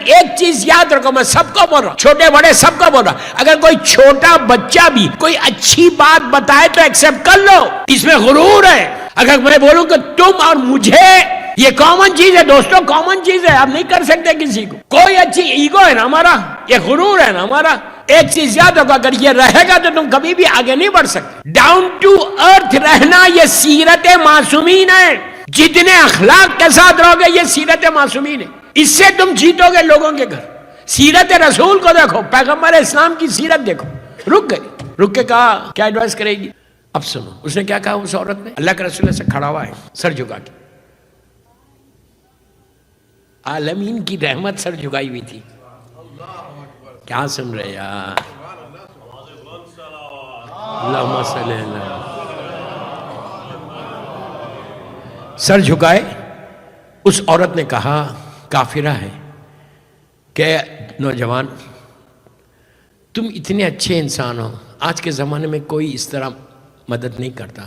ایک چیز یاد رکھو، میں سب کو بول رہا ہوں، چھوٹے بڑے سب کو بول رہا ہوں، اگر کوئی چھوٹا بچہ بھی کوئی اچھی بات بتائے تو ایکسپٹ کر لو، اس میں غرور ہے۔ اگر میں بولوں کہ تم اور مجھے، یہ کامن چیز ہے دوستوں، کامن چیز ہے، آپ نہیں کر سکتے کسی کو، کوئی اچھی ایگو ہے نا ہمارا، یہ غرور ہے نا ہمارا۔ ایک چیز یاد رکھو، اگر یہ رہے گا تو تم کبھی بھی آگے نہیں بڑھ سکتے۔ ڈاؤن ٹو ارتھ رہنا یہ سیرت معصومین ہے، جتنے اخلاق کے ساتھ رہو گے یہ سیرت معصومین ہے، اس سے تم جیتو گے لوگوں کے گھر۔ سیرت رسول کو دیکھو، پیغمبر اسلام کی سیرت دیکھو۔ رک گئی، رک کے کہا کیا ایڈوائس کرے گی؟ اب سنو اس نے کیا کہا اس عورت نے، اللہ کے رسول سے کھڑا ہوا ہے سر جھکا کے، عالمین کی رحمت سر جھکائی ہوئی تھی، کیا سن رہے یار؟ اللہم صلی اللہ، سر جھکائے۔ اس عورت نے کہا، کافرہ ہے، کہ نوجوان تم اتنے اچھے انسان ہو، آج کے زمانے میں کوئی اس طرح مدد نہیں کرتا،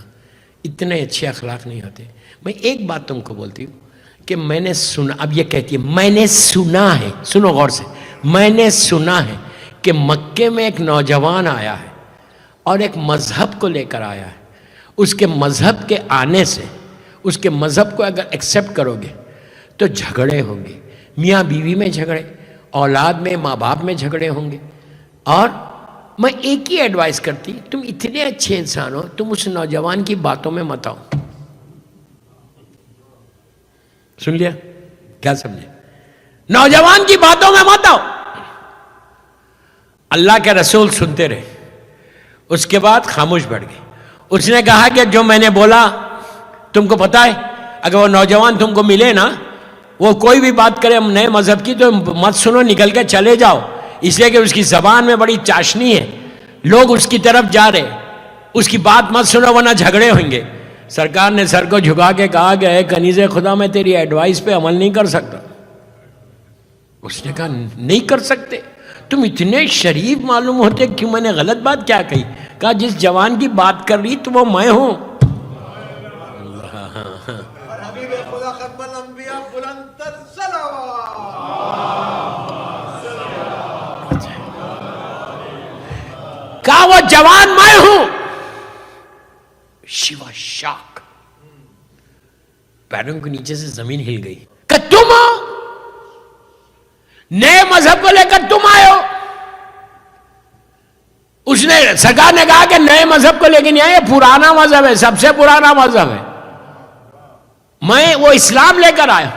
اتنے اچھے اخلاق نہیں ہوتے۔ میں ایک بات تم کو بولتی ہوں کہ میں نے سنا، اب یہ کہتی ہے میں نے سنا ہے، سنو غور سے، میں نے سنا ہے کہ مکے میں ایک نوجوان آیا ہے اور ایک مذہب کو لے کر آیا ہے، اس کے مذہب کے آنے سے، اس کے مذہب کو اگر ایکسیپٹ کرو گے تو جھگڑے ہوں گے، میاں بیوی میں جھگڑے، اولاد میں، ماں باپ میں جھگڑے ہوں گے۔ اور میں ایک ہی ایڈوائس کرتی، تم اتنے اچھے انسان ہو، تم اس نوجوان کی باتوں میں مت آؤ۔ سن لیا؟ کیا سمجھے؟ نوجوان کی باتوں میں مت آؤ۔ اللہ کے رسول سنتے رہے، اس کے بعد خاموش بیٹھ گئے۔ اس نے کہا کہ جو میں نے بولا تم کو پتا ہے، اگر وہ نوجوان تم کو ملے نا، وہ کوئی بھی بات کرے نئے مذہب کی تو مت سنو، نکل کے چلے جاؤ، اس لیے کہ اس کی زبان میں بڑی چاشنی ہے، لوگ اس کی طرف جا رہے، اس کی بات مت سنو ورنہ جھگڑے ہوئیں گے۔ سرکار نے سر کو جھکا کے کہا کہ اے کنیز خدا، میں تیری ایڈوائس پہ عمل نہیں کر سکتا۔ اس نے کہا نہیں کر سکتے؟ تم اتنے شریف معلوم ہوتے، کیوں میں نے غلط بات کیا کہی؟ کہا جس جوان کی بات کر رہی تو وہ میں ہوں۔ حبیب خدا ختم الانبیاء بلند تر صلوات۔ کہا وہ جوان میں ہوں۔ شی واز شاک، پیروں کے نیچے سے زمین ہل گئی کہ تم ہو، نئے مذہب کو لے کر تم آئے ہو۔ اس نے، سرکار نے کہا کہ نئے مذہب کو لے کے نہیں آئے، یہ پرانا مذہب ہے، سب سے پرانا مذہب ہے، میں وہ اسلام لے کر آیا۔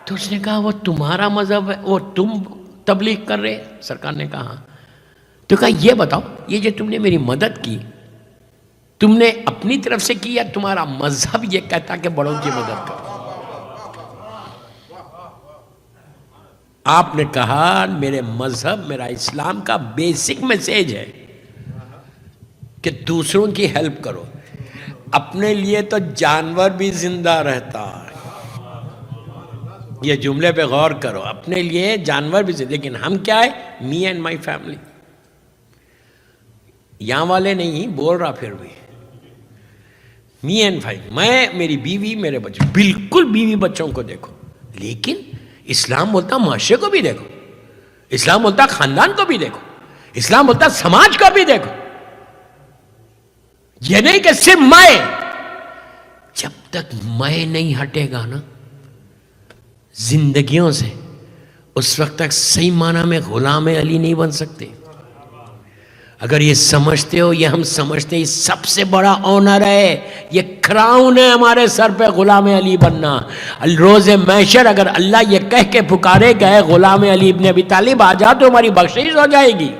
تو اس نے کہا وہ تمہارا مذہب ہے، وہ تم تبلیغ کر رہے؟ سرکار نے کہا ہاں۔ تو کہا یہ بتاؤ، یہ جو تم نے میری مدد کی، تم نے اپنی طرف سے کی یا تمہارا مذہب یہ کہتا کہ بڑوں کی مدد کرو؟ آپ نے کہا میرے مذہب، میرا اسلام کا بیسک میسیج ہے کہ دوسروں کی ہیلپ کرو، اپنے لیے تو جانور بھی زندہ رہتا ہے، یہ جملے پہ غور کرو، اپنے لیے جانور بھی زندہ، لیکن ہم کیا ہے؟ می اینڈ مائی فیملی، یہاں والے نہیں بول رہا، پھر بھی می اینڈ فیملی، میں، میری بیوی، میرے بچے، بالکل بیوی بچوں کو دیکھو، لیکن اسلام بولتا معاشرے کو بھی دیکھو، اسلام بولتا خاندان کو بھی دیکھو، اسلام بولتا سماج کو بھی دیکھو۔ یہ نہیں کہ صرف میں، جب تک میں نہیں ہٹے گا نا زندگیوں سے، اس وقت تک صحیح معنی میں غلام علی نہیں بن سکتے۔ اگر یہ سمجھتے ہو، یہ ہم سمجھتے ہیں یہ سب سے بڑا آنر ہے، یہ کراؤن ہے ہمارے سر پہ، غلام علی بننا۔ روز محشر اگر اللہ یہ کہہ کے پکارے گئے غلام علی ابن ابی طالب آ جا تو ہماری بخشش ہو جائے گی،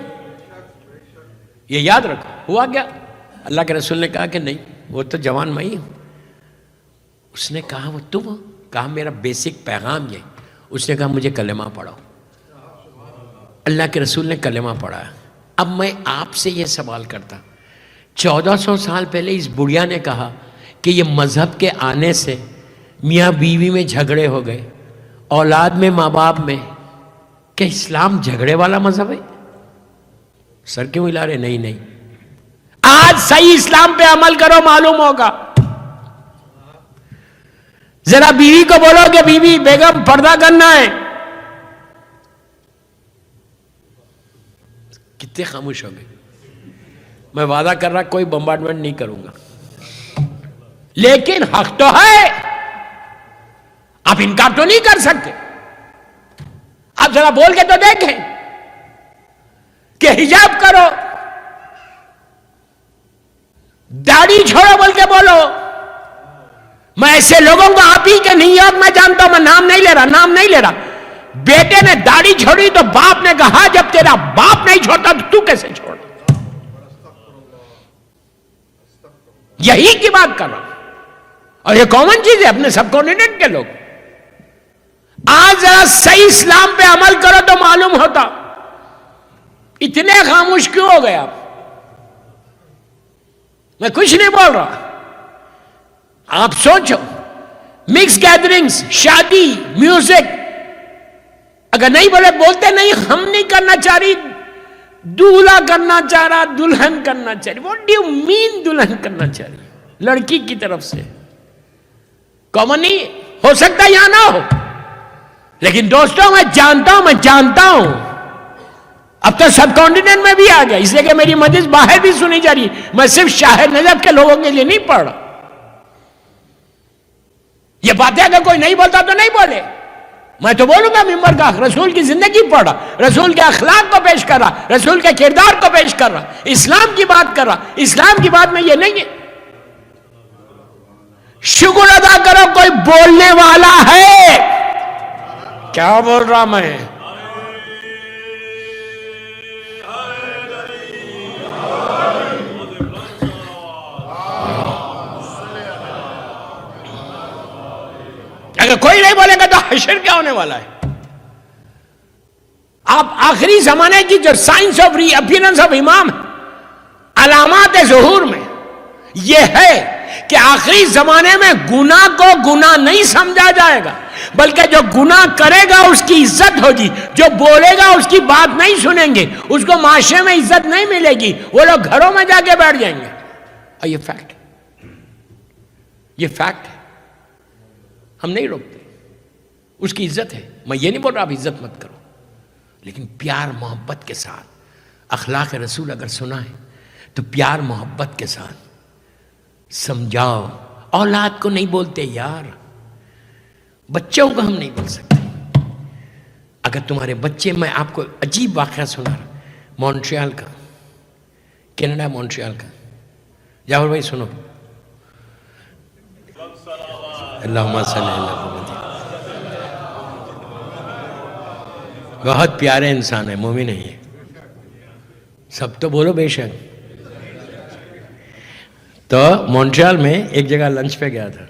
یہ یاد رکھو۔ ہوا کیا؟ اللہ کے رسول نے کہا کہ نہیں، وہ تو جوان میں ہی ہوں۔ اس نے کہا وہ تم ہو؟ کہا میرا بیسک پیغام یہ۔ اس نے کہا مجھے کلمہ پڑھاؤ۔ اللہ کے رسول نے کلمہ پڑھایا۔ اب میں آپ سے یہ سوال کرتا، 1400 سال پہلے اس بڑھیا نے کہا کہ یہ مذہب کے آنے سے میاں بیوی میں جھگڑے ہو گئے، اولاد میں، ماں باپ میں، کہ اسلام جھگڑے والا مذہب ہے؟ سر کیوں ہلا رہے؟ نہیں نہیں، آج صحیح اسلام پہ عمل کرو، معلوم ہوگا۔ ذرا بیوی کو بولو کہ بیوی، بیگم پردہ کرنا ہے، کتنے خاموش ہو گئے. میں وعدہ کر رہا کوئی بمبارڈمنٹ نہیں کروں گا, لیکن حق تو ہے, آپ انکار تو نہیں کر سکتے. آپ ذرا بول کے تو دیکھیں کہ حجاب کرو, داڑھی چھوڑو بول کے بولو. میں ایسے لوگوں کو آپ ہی کے نیو یارک میں جانتا ہوں, میں نام نہیں لے رہا, بیٹے نے داڑھی چھوڑی تو باپ نے کہا جب تیرا باپ نہیں چھوڑتا تو کیسے چھوڑا. یہی کی بات کر رہا ہوں, اور یہ کامن چیز ہے اپنے سب کانٹیننٹ کے لوگ. آج ذرا صحیح اسلام پہ عمل کرو تو معلوم ہوتا. اتنے خاموش کیوں ہو گئے آپ؟ میں کچھ نہیں بول رہا, آپ سوچو. مکس گیدرنگز, شادی, میوزک, اگر نہیں بولتے نہیں ہم نہیں کرنا چاہ رہی, دولہا کرنا چاہ رہا, دلہن کرنا چاہ رہی. واٹ ڈو یو مین دلہن کرنا چاہ رہی لڑکی کی طرف سے؟ کامن نہیں ہو سکتا یا نہ ہو, لیکن دوستوں میں جانتا ہوں اب تو سب کانٹیننٹ میں بھی آ گیا, اس لیے کہ میری مجلس باہر بھی سنی جا رہی. میں صرف شاہ نجف کے لوگوں کے لیے نہیں پڑھ رہا. یہ باتیں اگر کوئی نہیں بولتا تو نہیں بولے, میں تو بولوں گا ممبر کا. رسول کی زندگی پڑھ رہا, رسول کے اخلاق کو پیش کر رہا, رسول کے کردار کو پیش کر رہا, اسلام کی بات کر رہا. اسلام کی بات میں یہ نہیں ہے. شکر ادا کرو کوئی بولنے والا ہے. کیا بول رہا میں؟ اگر کوئی نہیں بولے گا تو حشر کیا ہونے والا ہے؟ آپ آخری زمانے کی جو signs of reappearance of امام ہے, علامات ظہور میں یہ ہے کہ آخری زمانے میں گناہ کو گناہ نہیں سمجھا جائے گا, بلکہ جو گناہ کرے گا اس کی عزت ہوگی, جو بولے گا اس کی بات نہیں سنیں گے, اس کو معاشرے میں عزت نہیں ملے گی, وہ لوگ گھروں میں جا کے بیٹھ جائیں گے. اور یہ فیکٹ ہے, ہم نہیں روکتے. اس کی عزت ہے, میں یہ نہیں بول رہا آپ عزت مت کرو, لیکن پیار محبت کے ساتھ. اخلاق رسول اگر سنا ہے تو پیار محبت کے ساتھ سمجھاؤ. اولاد کو نہیں بولتے یار, بچوں کو ہم نہیں بول سکتے. اگر تمہارے بچے, میں آپ کو عجیب واقعہ سنا رہا, مونٹریال کا, کینیڈا مونٹریال کا. جاور بھائی سنو. اللہم صلی اللہ علیہ وسلم. بہت پیارے انسان ہے, مومن ہے یہ. سب تو بولو بے شک. تو مونٹریال میں ایک جگہ لنچ پہ گیا تھا.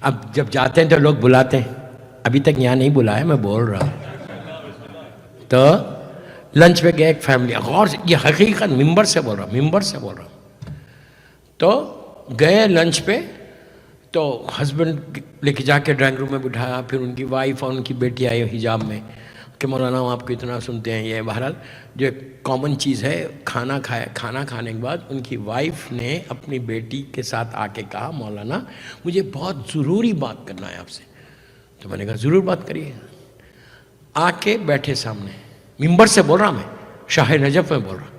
اب جب جاتے ہیں تو لوگ بلاتے ہیں, ابھی تک یہاں نہیں بلایا, میں بول رہا ہوں. تو لنچ پہ گیا ایک فیملی, غور سے, یہ حقیقت ممبر سے بول رہا ہوں. تو گئے لنچ پہ, تو ہسبینڈ لے کے جا کے ڈرائنگ روم میں بٹھایا, پھر ان کی وائف اور ان کی بیٹی آئی حجاب میں کہ مولانا ہم آپ کو اتنا سنتے ہیں. یہ بہرحال جو کامن چیز ہے, کھانا کھانے کے بعد ان کی وائف نے اپنی بیٹی کے ساتھ آ کے کہا مولانا مجھے بہت ضروری بات کرنا ہے آپ سے. تو میں نے کہا ضرور بات کریے. آ کے بیٹھے سامنے, ممبر سے بول رہا, میں شاہ نجف میں بول رہا.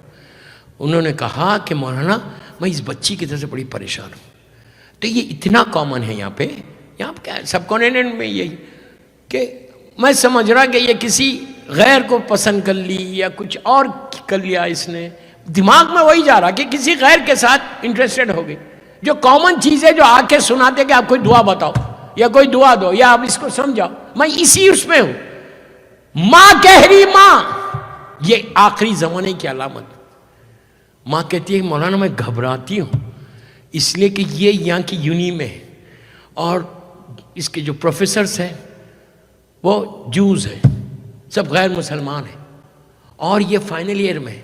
انہوں نے کہا کہ مولانا میں اس بچی کی طرف سے بڑی پریشان ہوں. تو یہ اتنا کامن ہے یہاں پہ کیا سب کانٹیننٹ میں یہی کہ میں سمجھ رہا کہ یہ کسی غیر کو پسند کر لی یا کچھ اور کر لیا, اس نے دماغ میں وہی جا رہا کہ کسی غیر کے ساتھ انٹرسٹڈ ہو گئی. جو کامن چیز ہے جو آ کے سناتے کہ آپ کوئی دعا بتاؤ یا کوئی دعا دو یا آپ اس کو سمجھاؤ, میں اسی اس میں ہوں. ماں کہہ رہی, ماں, یہ آخری زمانے کی علامت. ماں کہتی ہے مولانا میں گھبراتی ہوں اس لیے کہ یہ یہاں کی یونی میں ہے اور اس کے جو پروفیسرز ہیں وہ جوز ہیں, سب غیر مسلمان ہیں, اور یہ فائنل ایئر میں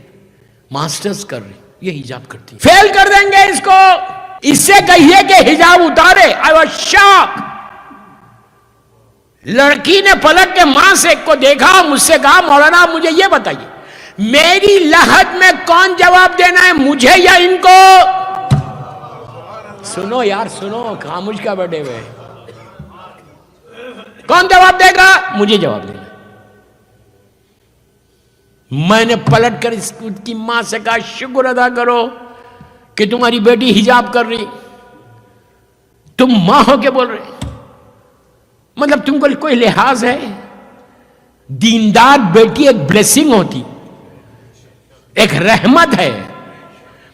ماسٹرز کر رہی, یہ حجاب کرتی ہیں. فیل کر دیں گے اس کو, اس سے کہیے کہ حجاب اتارے. I was shock. لڑکی نے پلٹ کے ماں سے کو دیکھا, مجھ سے کہا مولانا مجھے یہ بتائیے میری لحد میں کون جواب دینا ہے, مجھے یا ان کو؟ سنو یار سنو, خاموش کا بیٹھے ہوئے, کون جواب دے گا؟ مجھے جواب دینا. میں نے پلٹ کر اس کی ماں سے کہا شکر ادا کرو کہ تمہاری بیٹی حجاب کر رہی، تم ماں ہو کے بول رہے، مطلب تم کو کوئی لحاظ ہے؟ دیندار بیٹی ایک بلیسنگ ہوتی، ایک رحمت ہے.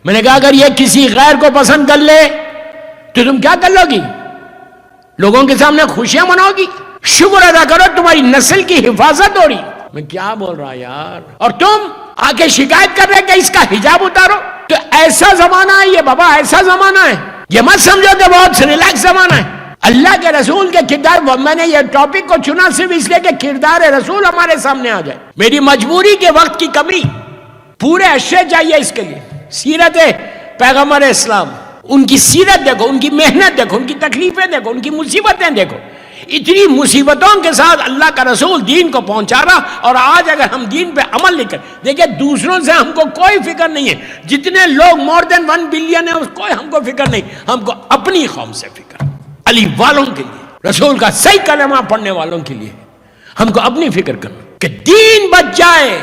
میں نے کہا اگر یہ کسی غیر کو پسند کر لے تو تم کیا کر لو گی؟ لوگوں کے سامنے خوشیاں مناؤ گی؟ شکر ادا کرو تمہاری نسل کی حفاظت ہو رہی. میں کیا بول رہا یار، اور تم آ کے شکایت کر رہے کہ اس کا حجاب اتارو. تو ایسا زمانہ ہے یہ بابا، ایسا زمانہ ہے، یہ مت سمجھو کہ بہت ریلیکس زمانہ ہے. اللہ کے رسول کے کردار، میں نے یہ ٹاپک کو چنا صرف اس لیے کہ کردار رسول ہمارے سامنے آ جائے. میری مجبوری کے وقت کی کمی، پورے اشیاء چاہیے اس کے لیے. سیرت پیغمبر اسلام، ان کی سیرت دیکھو، ان کی محنت دیکھو، ان کی تکلیفیں دیکھو، ان کی مصیبتیں دیکھو. اتنی مصیبتوں کے ساتھ اللہ کا رسول دین کو پہنچا رہا، اور آج اگر ہم دین پہ عمل نہیں کریں، دیکھیں دوسروں سے ہم کو کوئی فکر نہیں ہے. جتنے لوگ more than 1 بلین ہیں، کوئی ہم کو فکر نہیں، ہم کو اپنی قوم سے فکر، علی والوں کے لیے، رسول کا صحیح کلمہ پڑھنے والوں کے لیے ہم کو اپنی فکر کرنا کہ دین بچ جائے.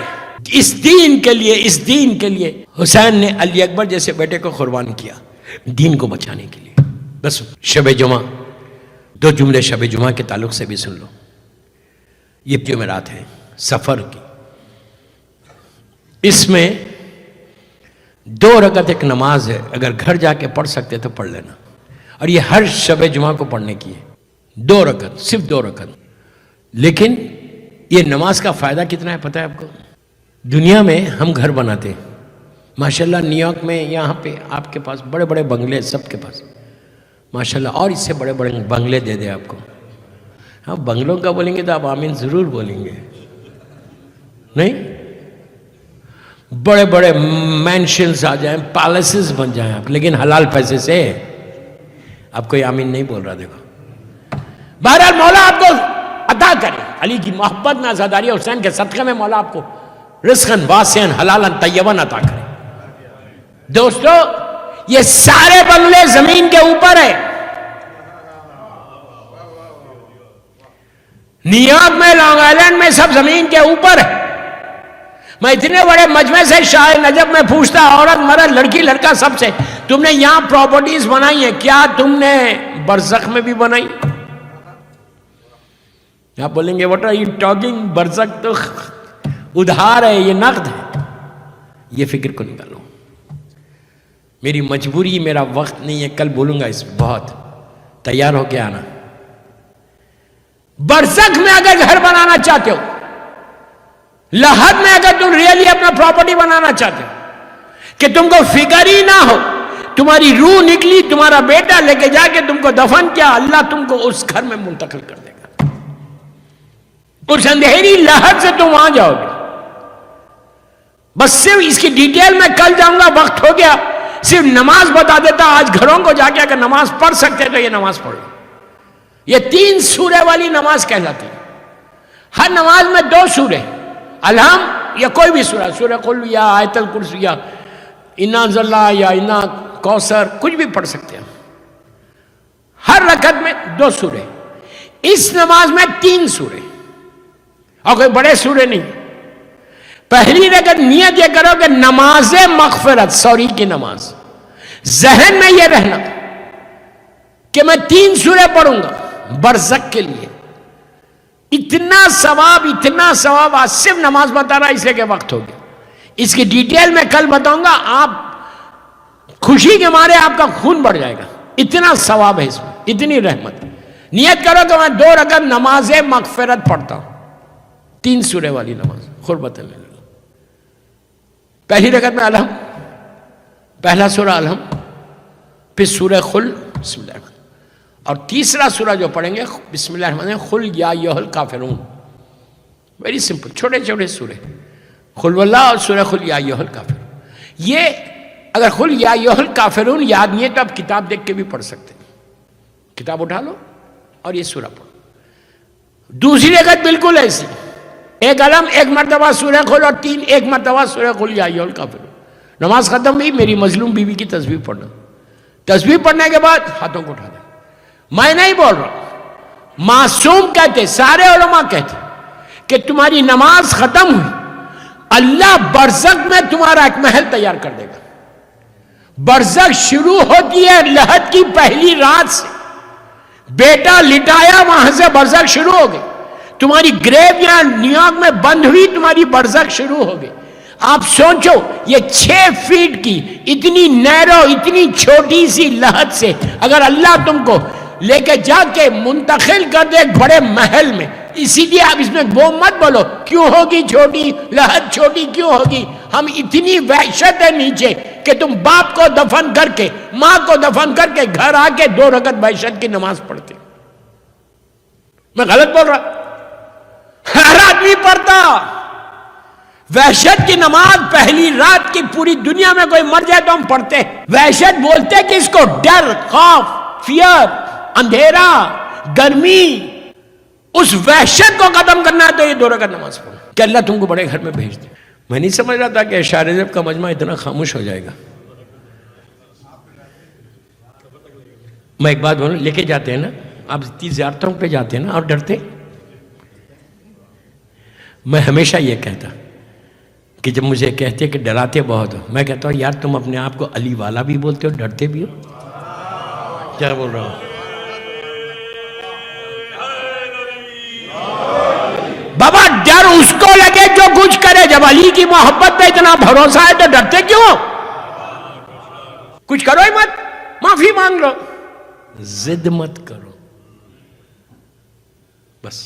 اس دین کے لیے، اس دین کے لیے حسین نے علی اکبر جیسے بیٹے کو قربان کیا دین کو بچانے کے لیے. بس شب جمعہ، 2 جملے شب جمعہ کے تعلق سے بھی سن لو. یہ جمعرات ہے سفر کی، اس میں 2 رکعت ایک نماز ہے، اگر گھر جا کے پڑھ سکتے تو پڑھ لینا. اور یہ ہر شب جمعہ کو پڑھنے کی ہے، 2 رکعت، صرف 2 رکعت. لیکن یہ نماز کا فائدہ کتنا ہے پتہ ہے آپ کو؟ دنیا میں ہم گھر بناتے ہیں ماشاءاللہ، نیو یارک میں یہاں پہ آپ کے پاس بڑے بڑے بنگلے، سب کے پاس ماشاءاللہ، اور اس سے بڑے بڑے بنگلے دے دیں آپ کو. ہاں بنگلوں کا بولیں گے تو آپ آمین ضرور بولیں گے، نہیں؟ بڑے بڑے مینشنز آ جائیں، پیلسز بن جائیں آپ، لیکن حلال پیسے سے. آپ کوئی آمین نہیں بول رہا، دیکھو. بہرحال مولا آپ کو عطا کرے، علی کی محبت میں عزاداری حسین کے صدقے میں مولا آپ کو رزقاً واسعاً حلالًا طیباً عطا کرے. دوستو یہ سارے بنگلے زمین کے اوپر ہے. نیو یارک میں، لانگ آئلینڈ میں، سب زمین کے اوپر ہے. میں اتنے بڑے مجمع سے شاہ نجف میں پوچھتا، عورت مرد لڑکی لڑکا سب سے، تم نے یہاں پراپرٹیز بنائی ہیں، کیا تم نے برزخ میں بھی بنائی؟ آپ بولیں گے واٹ آر یو ٹاکنگ، برزخ تو ادھار ہے، یہ نقد ہے. یہ فکر کو نکالو. میری مجبوری، میرا وقت نہیں ہے، کل بولوں گا اس میں، بہت تیار ہو کے آنا. برزخ میں اگر گھر بنانا چاہتے ہو، لحد میں اگر تم ریئلی اپنا پراپرٹی بنانا چاہتے ہو کہ تم کو فکر ہی نہ ہو، تمہاری روح نکلی، تمہارا بیٹا لے کے جا کے تم کو دفن کیا، اللہ تم کو اس گھر میں منتقل کر دے گا. اس اندھیری لحد سے تم وہاں جاؤ گے. بس صرف اس کی ڈیٹیل میں کل جاؤں گا، وقت ہو گیا. صرف نماز بتا دیتا، آج گھروں کو جا کے اگر نماز پڑھ سکتے تو یہ نماز پڑھو. یہ 3 سورے والی نماز کہلاتی ہے. ہر نماز میں 2 سورے، الحم یا کوئی بھی سورہ، سورہ قل یا آیت الکرسی یا انا انزلنا یا انا کوثر، کچھ بھی پڑھ سکتے ہیں. ہر رکعت میں 2 سورے. اس نماز میں 3 سورے، اور کوئی بڑے سورے نہیں. پہلی رکعت نیت یہ کرو کہ نماز مغفرت، سوری کی نماز. ذہن میں یہ رہنا کہ میں 3 سورے پڑھوں گا برزخ کے لیے. اتنا ثواب آج صرف نماز بتا رہا اس لیے کہ وقت ہو گیا. اس کی ڈیٹیل میں کل بتاؤں گا. آپ خوشی کے مارے آپ کا خون بڑھ جائے گا، اتنا ثواب ہے اس میں، اتنی رحمت. نیت کرو کہ میں 2 رکعت نماز مغفرت پڑھتا ہوں، 3 سورے والی نماز قربت اللہ. پہلی رکعت میں الحم، پہلا سورہ الحم، پھر سورہ قل، بسم اللہ الرحمن، اور تیسرا سورہ جو پڑھیں گے بسم اللہ الرحمن الرحیم، قل یا ایھا الکافرون. ویری سمپل، چھوٹے چھوٹے سورے، قل واللہ اور سورہ قل یا ایھا الکافرون. یہ اگر قل یا ایھا الکافرون یاد نہیں ہے تو آپ کتاب دیکھ کے بھی پڑھ سکتے ہیں. کتاب اٹھا لو اور یہ سورہ پڑھو. دوسری رکعت بالکل ایسی، 1 الحم، 1 مرتبہ سورہ قل اور 1 مرتبہ سورہ قل یا ایھا الکافرون. نماز ختم ہوئی، میری مظلوم بیوی کی تسبیح پڑھنا. تسبیح پڑھنے کے بعد ہاتھوں کو اٹھا دیں. میں نہیں بول رہا، معصوم کہتے، سارے علماء کہتے کہ تمہاری نماز ختم ہوئی، اللہ برزخ میں تمہارا ایک محل تیار کر دے گا. برزخ شروع ہوتی ہے لحد کی پہلی رات سے. بیٹا لٹایا وہاں سے برزخ شروع ہو گئی. تمہاری گریو یہاں نیو یارک میں بند ہوئی, تمہاری برزخ شروع ہو گئی. آپ سوچو یہ 6 فیٹ کی اتنی نیرو, اتنی چھوٹی سی لحد سے اگر اللہ تم کو لے کے جا کے منتقل کر دے ایک بڑے محل میں, اسی لیے آپ اس میں وہ مت بولو کیوں ہوگی چھوٹی لحد, چھوٹی کیوں ہوگی. ہم اتنی وحشت ہے نیچے کہ تم باپ کو دفن کر کے, ماں کو دفن کر کے گھر آ کے 2 رکعت وحشت کی نماز پڑھتے. میں غلط بول رہا؟ ہر آدمی پڑھتا وحشت کی نماز. پہلی رات کی پوری دنیا میں کوئی مر جائے تو ہم پڑھتے. وحشت بولتے کہ اس کو ڈر, خوف, فیئر, اندھیرا, گرمی, اس وحشت کو ختم کرنا ہے تو یہ 2 رکعت نماز پڑھو کہ اللہ تم کو بڑے گھر میں بھیج دے. میں نہیں سمجھ رہا تھا کہ اشار زیب کا مجمع اتنا خاموش ہو جائے گا. میں ایک بات بولوں, لے کے جاتے ہیں نا آپ اتنی زیارتوں پہ جاتے ہیں نا اور ڈرتے. میں ہمیشہ یہ کہتا کہ جب مجھے کہتے کہ ڈراتے بہت ہو, میں کہتا ہوں یار تم اپنے آپ کو علی والا بھی بولتے ہو, ڈرتے بھی ہو. کیا بول رہا ہوں بابا؟ ڈر اس کو لگے جو کچھ کرے. جب علی کی محبت پہ اتنا بھروسہ ہے تو ڈرتے کیوں؟ کچھ کرو ہی مت, معافی مانگ لو, ضد مت کرو بس.